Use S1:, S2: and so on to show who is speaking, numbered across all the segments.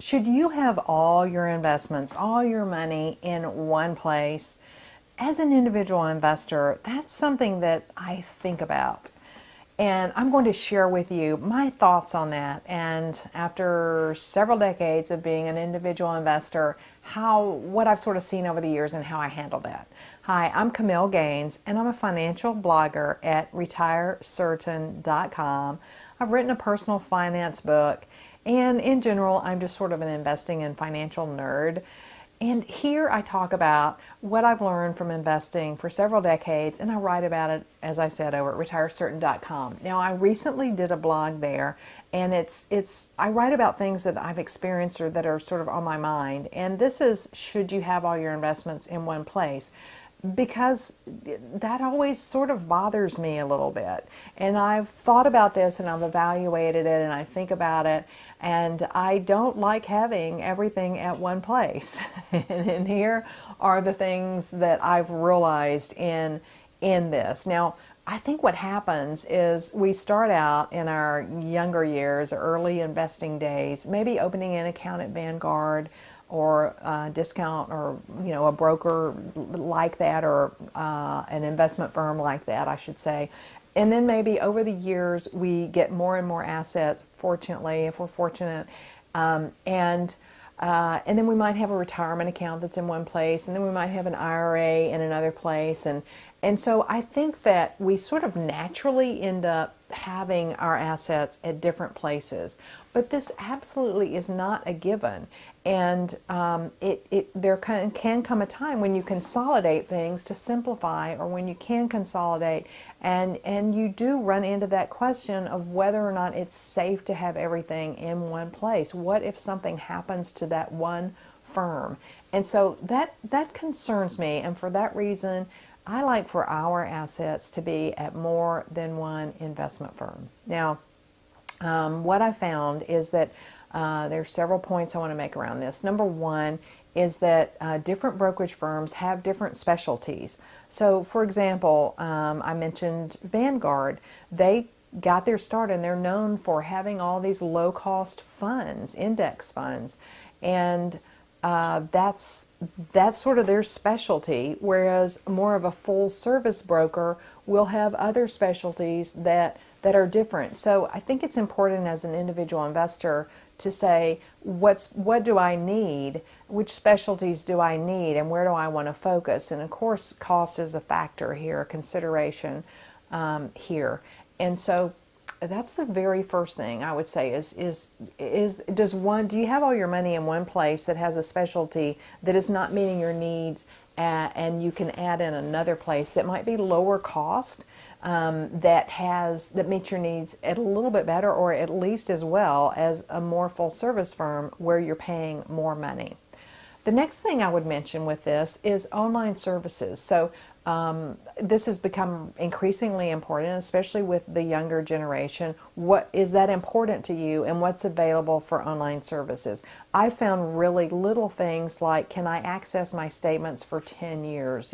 S1: Should you have all your investments, all your money in one place? As an individual investor, that's something that I think about. And I'm going to share with you my thoughts on that. And after several decades of being an individual investor, what I've sort of seen over the years and how I handle that. Hi, I'm Camille Gaines, and I'm a financial blogger at retirecertain.com. I've written a personal finance book, and in general, I'm just sort of an investing and financial nerd. And here I talk about what I've learned from investing for several decades, and I write about it, as I said, over at retirecertain.com. Now, I recently did a blog there, and I write about things that I've experienced or that are sort of on my mind. And this is, should you have all your investments in one place? Because that always sort of bothers me a little bit. And I've thought about this and I've evaluated it and I think about it, and I don't like having everything at one place. And here are the things that I've realized in this. Now, I think what happens is we start out in our younger years, early investing days, maybe opening an account at Vanguard or a discount, or a broker like that, or an investment firm like that, I should say. And then maybe over the years we get more and more assets, fortunately, if we're fortunate, and then we might have a retirement account that's in one place, and then we might have an IRA in another place, and so I think that we sort of naturally end up having our assets at different places. But this absolutely is not a given. And there can come a time when you consolidate things to simplify, or when you can consolidate, and you do run into that question of whether or not it's safe to have everything in one place. What if something happens to that one firm? And so that concerns me, and for that reason, I like for our assets to be at more than one investment firm. Now, what I found is that there's several points I want to make around this. Number one is that different brokerage firms have different specialties. So, for example, I mentioned Vanguard. They got their start and they're known for having all these low-cost funds, index funds, and that's sort of their specialty, whereas more of a full-service broker will have other specialties that are different. So I think it's important as an individual investor to say, what do I need? Which specialties do I need, and where do I want to focus? And of course, cost is a factor here, a consideration here. And so that's the very first thing I would say do you have all your money in one place that has a specialty that is not meeting your needs, and you can add in another place that might be lower cost, that meets your needs a little bit better, or at least as well as a more full service firm where you're paying more money. The next thing I would mention with this is online services. So this has become increasingly important, especially with the younger generation. What is that important to you, and what's available for online services? I found really little things like, can I access my statements for 10 years?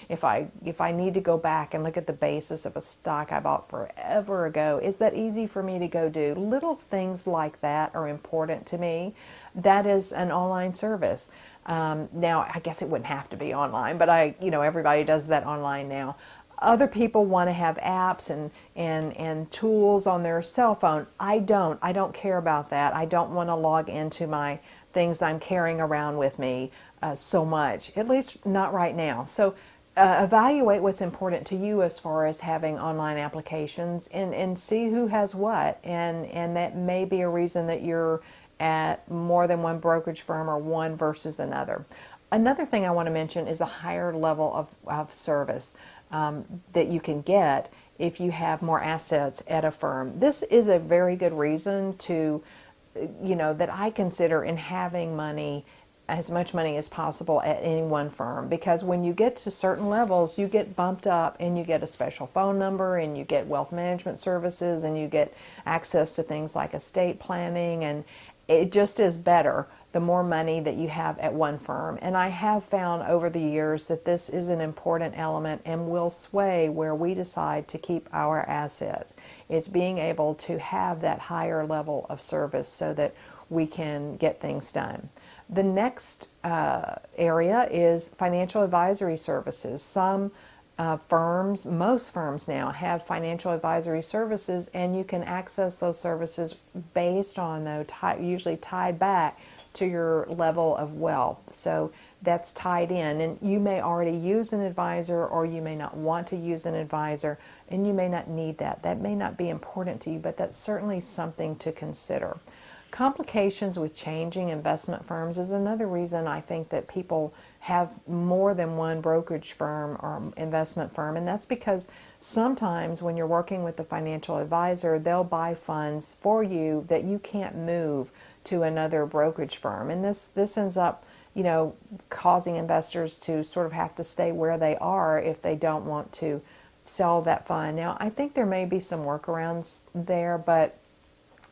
S1: If I need to go back and look at the basis of a stock I bought forever ago, is that easy for me to go do? Little things like that are important to me. That is an online service. Now, I guess it wouldn't have to be online, but everybody does that online now. Other people want to have apps and tools on their cell phone. I don't care about that. I don't want to log into my things I'm carrying around with me so much, at least not right now. So evaluate what's important to you as far as having online applications, and see who has what, and that may be a reason that you're at more than one brokerage firm, or one versus another. Another thing I want to mention is a higher level of service that you can get if you have more assets at a firm. This is a very good reason to, that I consider in having money, as much money as possible at any one firm, because when you get to certain levels, you get bumped up and you get a special phone number, and you get wealth management services, and you get access to things like estate planning, and it just is better the more money that you have at one firm. And I have found over the years that this is an important element and will sway where we decide to keep our assets. It's being able to have that higher level of service so that we can get things done. The next area is financial advisory services. Some firms, most firms now have financial advisory services, and you can access those services based on, though, usually tied back to your level of wealth. So that's tied in, and you may already use an advisor, or you may not want to use an advisor, and you may not need that. That may not be important to you, but that's certainly something to consider. Complications with changing investment firms is another reason I think that people have more than one brokerage firm or investment firm, and that's because sometimes when you're working with the financial advisor, they'll buy funds for you that you can't move to another brokerage firm, and this ends up, causing investors to sort of have to stay where they are if they don't want to sell that fund. Now, I think there may be some workarounds there, but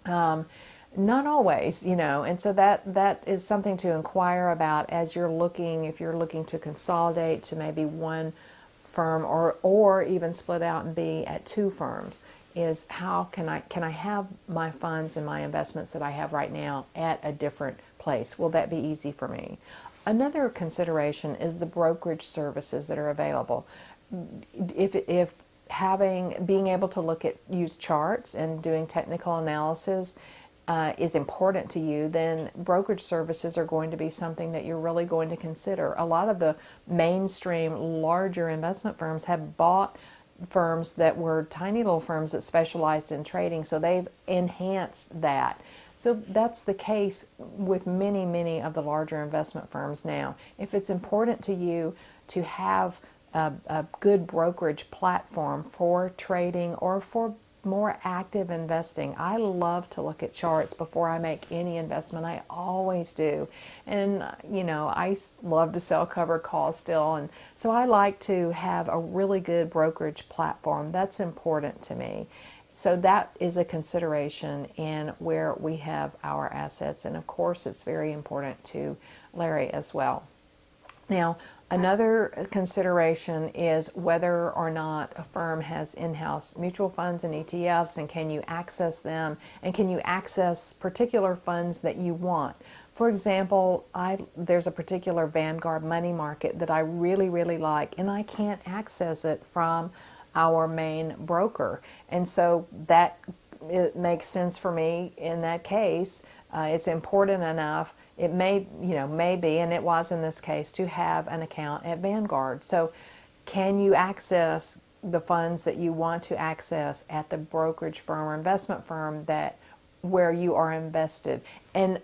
S1: not always, and so that is something to inquire about as you're looking, if you're looking to consolidate to maybe one firm, or even split out and be at two firms, is how can I have my funds and my investments that I have right now at a different place? Will that be easy for me? Another consideration is the brokerage services that are available. If being able to use charts and doing technical analysis is important to you, then brokerage services are going to be something that you're really going to consider. A lot of the mainstream larger investment firms have bought firms that were tiny little firms that specialized in trading, so they've enhanced that. So that's the case with many, many of the larger investment firms now. If it's important to you to have a good brokerage platform for trading or for more active investing, I love to look at charts before I make any investment. I always do. And I love to sell covered calls still, and so I like to have a really good brokerage platform. That's important to me. So that is a consideration in where we have our assets, and of course it's very important to Larry as well. Now, another consideration is whether or not a firm has in-house mutual funds and ETFs, and can you access them, and can you access particular funds that you want. For example, there's a particular Vanguard money market that I really, really like, and I can't access it from our main broker. And so it makes sense for me in that case. It's important enough. It may be, and it was in this case, to have an account at Vanguard. So can you access the funds that you want to access at the brokerage firm or investment firm where you are invested? And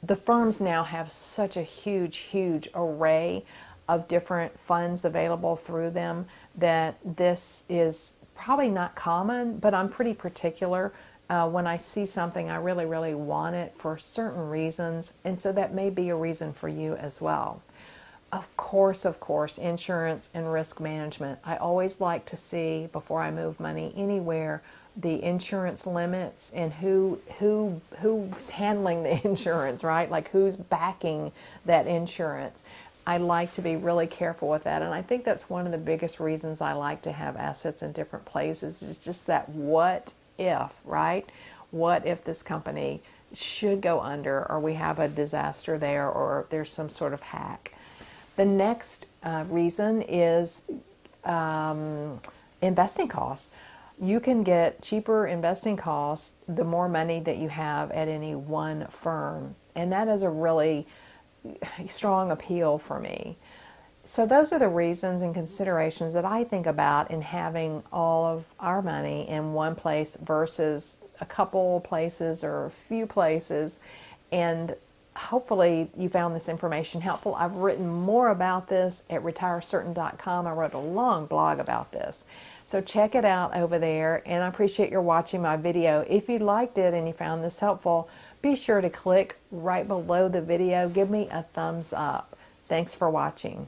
S1: the firms now have such a huge array of different funds available through them that this is probably not common, but I'm pretty particular. When I see something, I really, really want it for certain reasons, and so that may be a reason for you as well. Of course, insurance and risk management. I always like to see, before I move money anywhere, the insurance limits and who's handling the insurance, right? Like who's backing that insurance. I like to be really careful with that, and I think that's one of the biggest reasons I like to have assets in different places, is just that what if, right? What if this company should go under, or we have a disaster there, or there's some sort of hack? The next reason is investing costs. You can get cheaper investing costs the more money that you have at any one firm, and that is a really strong appeal for me. So those are the reasons and considerations that I think about in having all of our money in one place versus a couple places or a few places. And hopefully you found this information helpful. I've written more about this at retirecertain.com. I wrote a long blog about this. So check it out over there, and I appreciate your watching my video. If you liked it and you found this helpful, be sure to click right below the video. Give me a thumbs up. Thanks for watching.